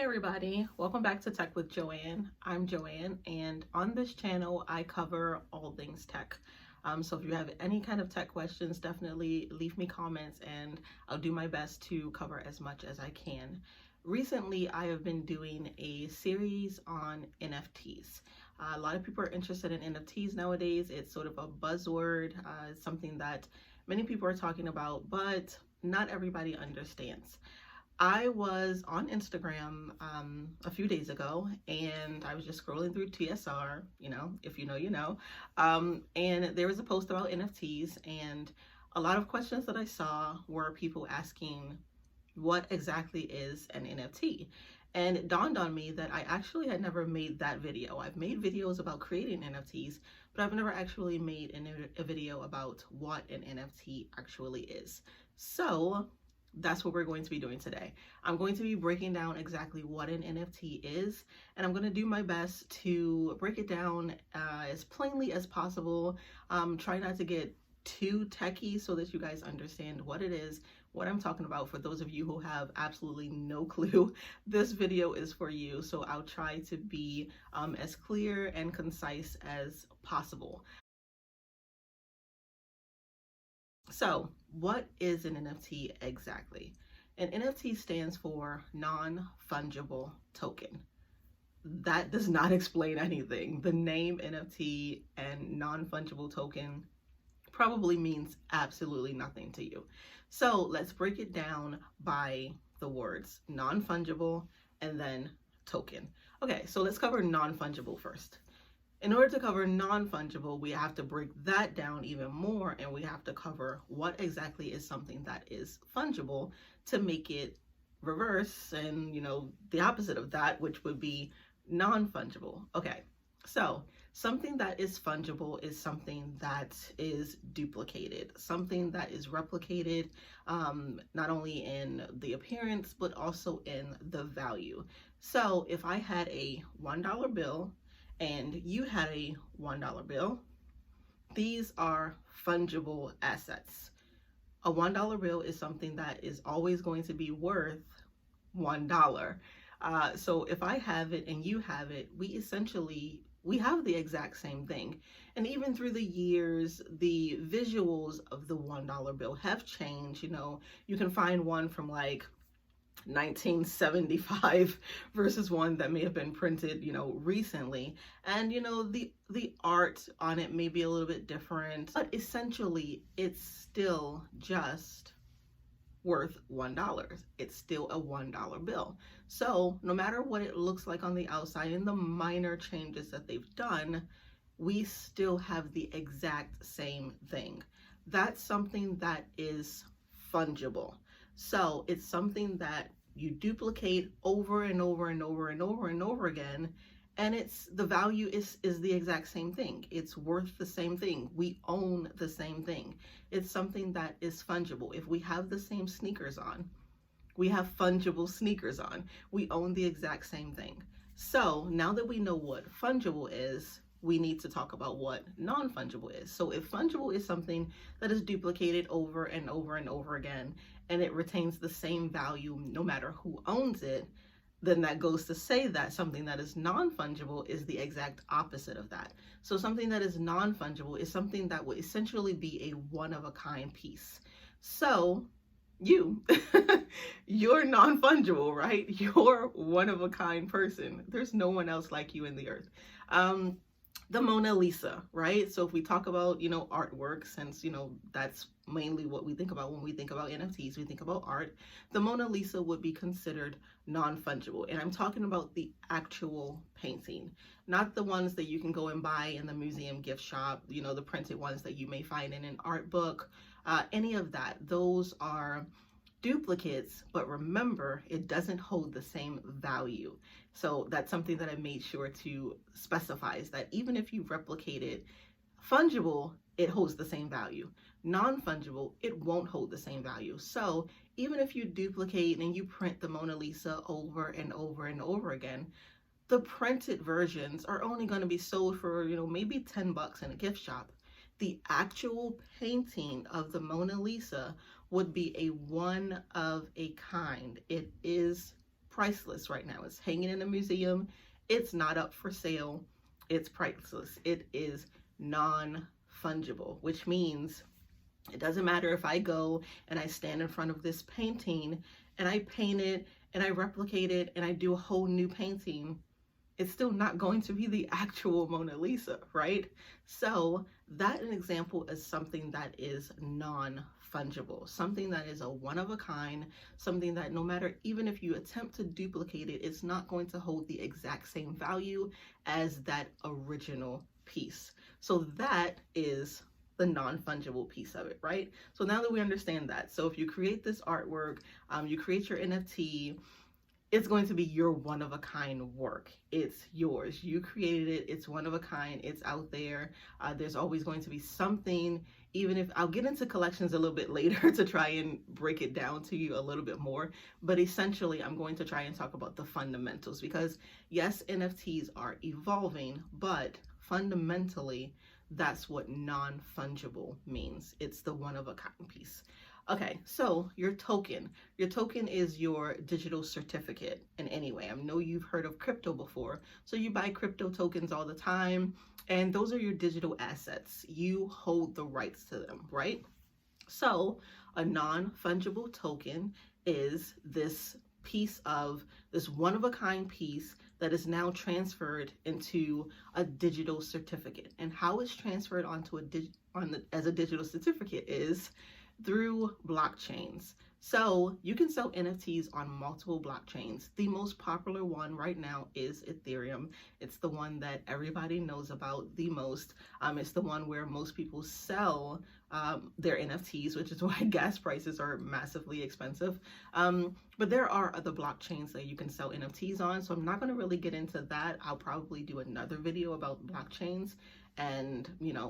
everybody, welcome back to Tech with Joanne. I'm Joanne, and on this channel I cover all things tech. So if you have any kind of tech questions, definitely leave me comments and I'll do my best to cover as much as I can. Recently I have been doing a series on NFTs. A lot of people are interested in NFTs nowadays. It's sort of a buzzword. It's something that many people are talking about, but not everybody understands. I was on Instagram a few days ago, and I was just scrolling through TSR, if you know, you know. And there was a post about NFTs, and a lot of questions that I saw were people asking what exactly is an NFT. And it dawned on me that I actually had never made that video. I've made videos about creating NFTs, but I've never actually made a video about what an NFT actually is. So that's what we're going to be doing today. I'm going to be breaking down exactly what an NFT is, and I'm going to do my best to break it down as plainly as possible. Try not to get too techy so that you guys understand what it is, what I'm talking about. For those of you who have absolutely no clue, this video is for you, so I'll try to be as clear and concise as possible. So what is an NFT exactly? An NFT stands for Non-Fungible Token. That does not explain anything. The name NFT and Non-Fungible Token probably means absolutely nothing to you. So let's break it down by the words non-fungible and then token. Okay, so let's cover non-fungible first. In order to cover non-fungible, we have to break that down even more, and we have to cover what exactly is something that is fungible to make it reverse and, the opposite of that, which would be non-fungible. Okay, so something that is fungible is something that is duplicated, something that is replicated, not only in the appearance, but also in the value. So if I had a $1 bill, and you had a $1 bill, these are fungible assets. A $1 bill is something that is always going to be worth $1. So if I have it and you have it, we have the exact same thing. And even through the years, the visuals of the $1 bill have changed. You can find one from like 1975 versus one that may have been printed recently, and the art on it may be a little bit different, but essentially it's still just worth $1. It's still a $1 bill. So no matter what it looks like on the outside and the minor changes that they've done, we still have the exact same thing. That's something that is fungible. So it's something that you duplicate over and over and over and over and over again, and the value is the exact same thing. It's worth the same thing. We own the same thing. It's something that is fungible. If we have the same sneakers on, we have fungible sneakers on. We own the exact same thing. So now that we know what fungible is, we need to talk about what non-fungible is. So if fungible is something that is duplicated over and over and over again, and it retains the same value no matter who owns it, then that goes to say that something that is non-fungible is the exact opposite of that. So something that is non-fungible is something that would essentially be a one-of-a-kind piece. So you're non-fungible, right? You're one-of-a-kind person. There's no one else like you in the earth. The Mona Lisa, right? So if we talk about, artwork, since, that's mainly what we think about when we think about NFTs, we think about art, the Mona Lisa would be considered non-fungible. And I'm talking about the actual painting, not the ones that you can go and buy in the museum gift shop, the printed ones that you may find in an art book, any of that. Those are duplicates, but remember, it doesn't hold the same value. So that's something that I made sure to specify, is that even if you replicate it, fungible, it holds the same value. Non-fungible, it won't hold the same value. So even if you duplicate and you print the Mona Lisa over and over and over again, the printed versions are only going to be sold for, maybe $10 in a gift shop. The actual painting of the Mona Lisa would be a one of a kind. It is priceless right now. It's hanging in a museum. It's not up for sale. It's priceless. It is non-fungible, which means it doesn't matter if I go and I stand in front of this painting and I paint it and I replicate it and I do a whole new painting. It's still not going to be the actual Mona Lisa, right? So that an example is something that is non-fungible, something that is a one of a kind, something that no matter, even if you attempt to duplicate it, it's not going to hold the exact same value as that original piece. So that is the non-fungible piece of it, right? So now that we understand that, so if you create this artwork, you create your NFT, it's going to be your one-of-a-kind work. It's yours. You created it. It's one of a kind. It's out there. There's always going to be something, even if I'll get into collections a little bit later to try and break it down to you a little bit more. But essentially, I'm going to try and talk about the fundamentals because yes, NFTs are evolving, but fundamentally, that's what non-fungible means. It's the one-of-a-kind piece. Okay, so your token is your digital certificate in any way. I know you've heard of crypto before. So you buy crypto tokens all the time, and those are your digital assets. You hold the rights to them, right? So a non-fungible token is this piece of this one-of-a-kind piece that is now transferred into a digital certificate. And how it's transferred onto as a digital certificate is through blockchains. So you can sell NFTs on multiple blockchains. The most popular one right now is Ethereum. It's the one that everybody knows about the most. It's the one where most people sell their NFTs, which is why gas prices are massively expensive. But there are other blockchains that you can sell NFTs on. So I'm not going to really get into that. I'll probably do another video about blockchains and,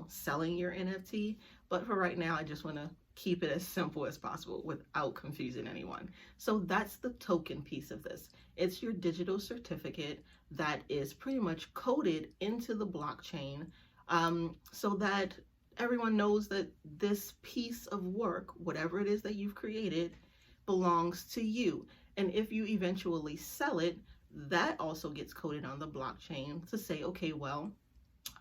selling your NFT. But for right now, I just want to keep it as simple as possible without confusing anyone. So that's the token piece of this. It's your digital certificate that is pretty much coded into the blockchain so that everyone knows that this piece of work, whatever it is that you've created, belongs to you. And if you eventually sell it, that also gets coded on the blockchain to say, okay, well,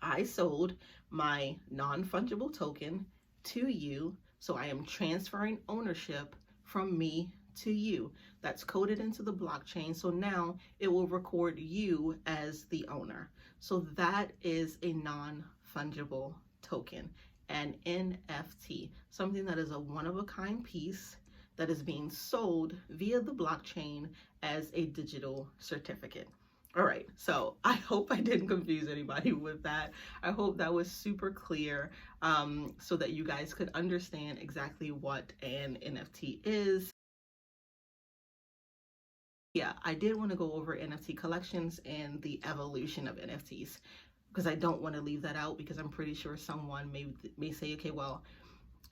I sold my non-fungible token to you, so I am transferring ownership from me to you. That's coded into the blockchain. So now it will record you as the owner. So that is a non-fungible token, an NFT, something that is a one-of-a-kind piece that is being sold via the blockchain as a digital certificate. All right, so I hope I didn't confuse anybody with that. I hope that was super clear so that you guys could understand exactly what an NFT is. Yeah, I did want to go over NFT collections and the evolution of NFTs because I don't want to leave that out because I'm pretty sure someone may say, okay, well,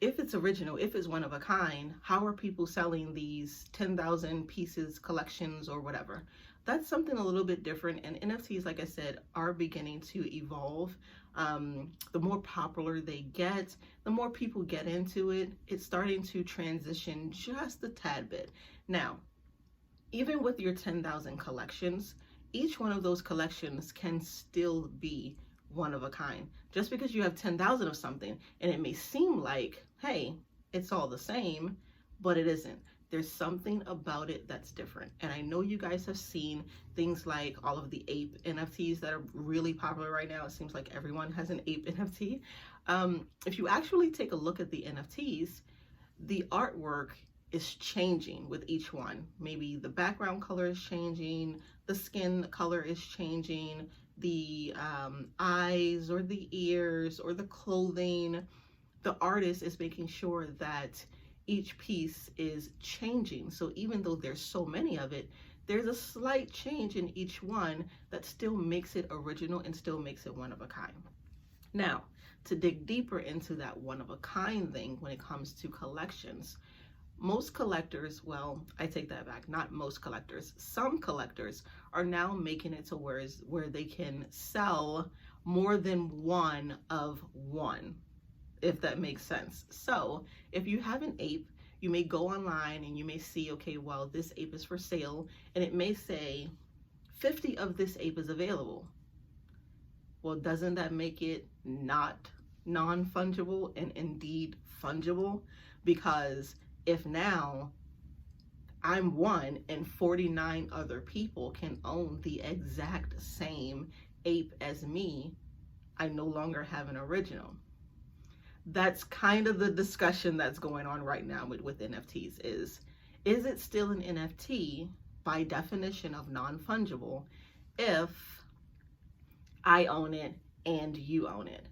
if it's original, if it's one of a kind, how are people selling these 10,000 pieces collections or whatever? That's something a little bit different, and NFTs, like I said, are beginning to evolve. The more popular they get, the more people get into it, it's starting to transition just a tad bit. Now, even with your 10,000 collections, each one of those collections can still be one of a kind. Just because you have 10,000 of something, and it may seem like, hey, it's all the same, but it isn't. There's something about it that's different. And I know you guys have seen things like all of the ape NFTs that are really popular right now. It seems like everyone has an ape NFT. If you actually take a look at the NFTs, the artwork is changing with each one. Maybe the background color is changing, the skin color is changing, the eyes or the ears or the clothing. The artist is making sure that each piece is changing. So even though there's so many of it, there's a slight change in each one that still makes it original and still makes it one of a kind. Now, to dig deeper into that one of a kind thing when it comes to collections, most collectors, well, I take that back, not most collectors, some collectors are now making it to where they can sell more than one of one, if that makes sense. So if you have an ape, you may go online and you may see, okay, well, this ape is for sale, and it may say 50 of this ape is available. Well, doesn't that make it not non-fungible and indeed fungible? Because if now I'm one and 49 other people can own the exact same ape as me, I no longer have an original. That's kind of the discussion that's going on right now with NFTs is it still an NFT by definition of non-fungible if I own it and you own it?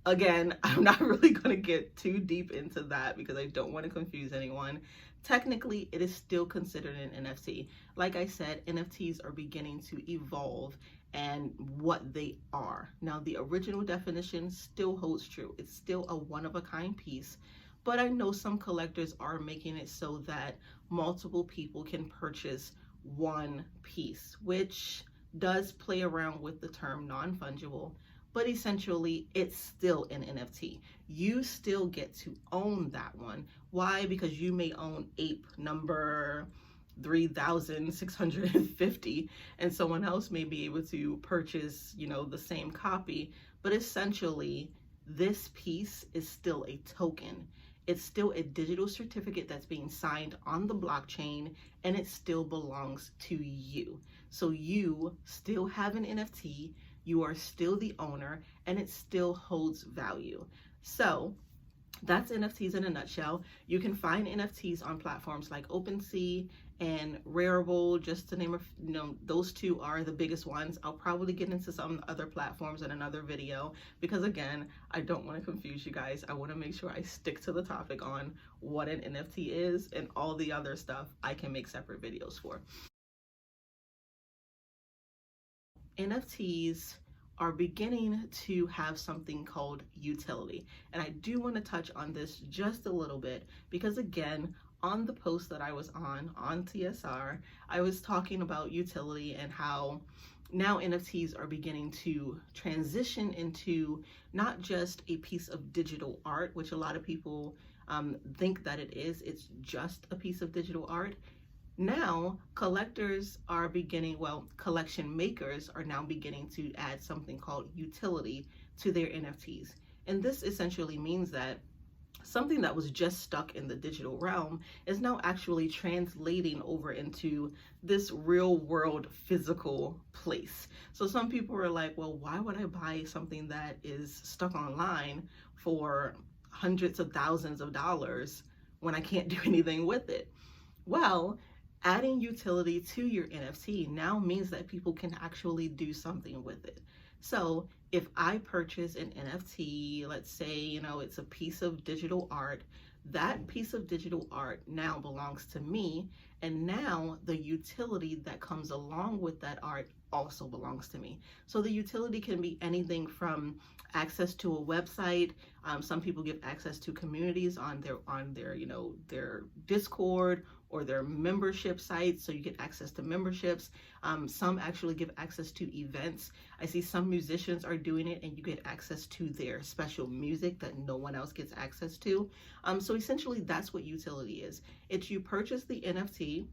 Again, I'm not really going to get too deep into that because I don't want to confuse anyone. Technically, it is still considered an NFT. Like I said, NFTs are beginning to evolve and what they are. Now, the original definition still holds true. It's still a one-of-a-kind piece, but I know some collectors are making it so that multiple people can purchase one piece, which does play around with the term non-fungible, but essentially it's still an NFT. You still get to own that one. Why? Because you may own ape number 3,650 and someone else may be able to purchase, the same copy, but essentially this piece is still a token. It's still a digital certificate that's being signed on the blockchain, and it still belongs to you. So you still have an NFT, you are still the owner, and it still holds value. So that's NFTs in a nutshell. You can find NFTs on platforms like OpenSea and Rarible, just to name those two are the biggest ones. I'll probably get into some other platforms in another video because, again, I don't want to confuse you guys. I want to make sure I stick to the topic on what an NFT is, and all the other stuff I can make separate videos for. NFTs are beginning to have something called utility. And I do want to touch on this just a little bit because, again, on the post that I was on TSR, I was talking about utility and how now NFTs are beginning to transition into not just a piece of digital art, which a lot of people think that it is. It's just a piece of digital art. Now collectors are beginning, collection makers are now beginning to add something called utility to their NFTs. And this essentially means that something that was just stuck in the digital realm is now actually translating over into this real world physical place. So some people are like, well, why would I buy something that is stuck online for hundreds of thousands of dollars when I can't do anything with it? Well, adding utility to your NFT now means that people can actually do something with it. So if I purchase an NFT, let's say, it's a piece of digital art, that piece of digital art now belongs to me, and now the utility that comes along with that art also belongs to me. So the utility can be anything from access to a website. Some people give access to communities on their Discord or their membership sites, so you get access to memberships. Some actually give access to events. I see some musicians are doing it, and you get access to their special music that no one else gets access to. So essentially, that's what utility is. It's you purchase the NFT,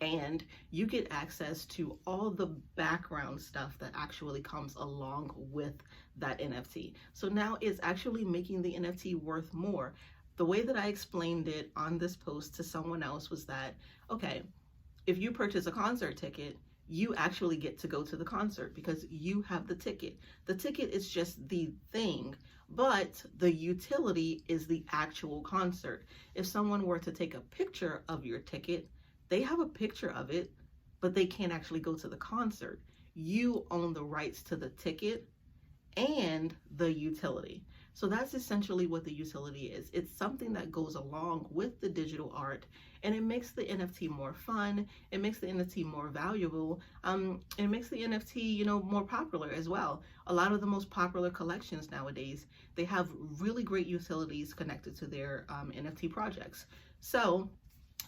and you get access to all the background stuff that actually comes along with that NFT. So now it's actually making the NFT worth more. The way that I explained it on this post to someone else was that, okay, if you purchase a concert ticket, you actually get to go to the concert because you have the ticket. The ticket is just the thing, but the utility is the actual concert. If someone were to take a picture of your ticket, they have a picture of it, but they can't actually go to the concert. You own the rights to the ticket and the utility. So that's essentially what the utility is. It's something that goes along with the digital art, and it makes the NFT more fun. It makes the NFT more valuable. And it makes the NFT, more popular as well. A lot of the most popular collections nowadays, they have really great utilities connected to their NFT projects. So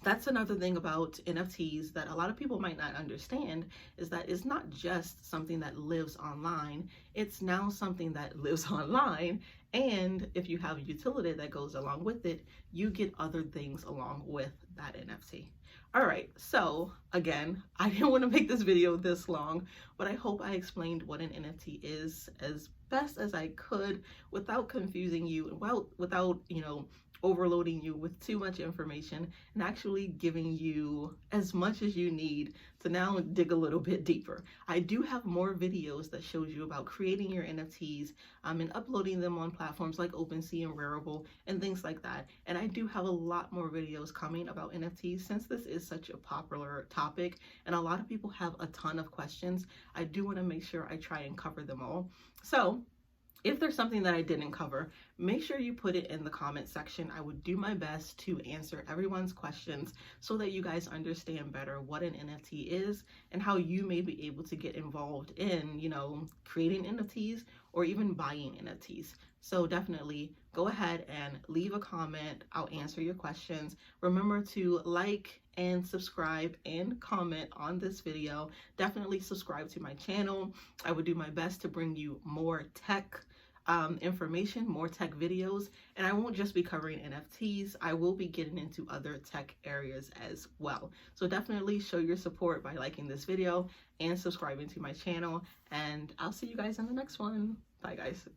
That's another thing about NFTs that a lot of people might not understand, is that it's not just something that lives online, it's now something that lives online. And if you have utility that goes along with it, you get other things along with that NFT. All right, so again, I didn't want to make this video this long, but I hope I explained what an NFT is as best as I could without confusing you, without, overloading you with too much information, and actually giving you as much as you need to now dig a little bit deeper. I do have more videos that shows you about creating your NFTs and uploading them on platforms like OpenSea and Rarible and things like that. And I do have a lot more videos coming about NFTs, since this is such a popular topic and a lot of people have a ton of questions. I do want to make sure I try and cover them all. So if there's something that I didn't cover, make sure you put it in the comment section. I would do my best to answer everyone's questions so that you guys understand better what an NFT is and how you may be able to get involved in, creating NFTs or even buying NFTs. So definitely go ahead and leave a comment. I'll answer your questions. Remember to like and subscribe and comment on this video. Definitely subscribe to my channel. I would do my best to bring you more tech information, more tech videos, and I won't just be covering NFTs. I will be getting into other tech areas as well. So definitely show your support by liking this video and subscribing to my channel, and I'll see you guys in the next one. Bye guys.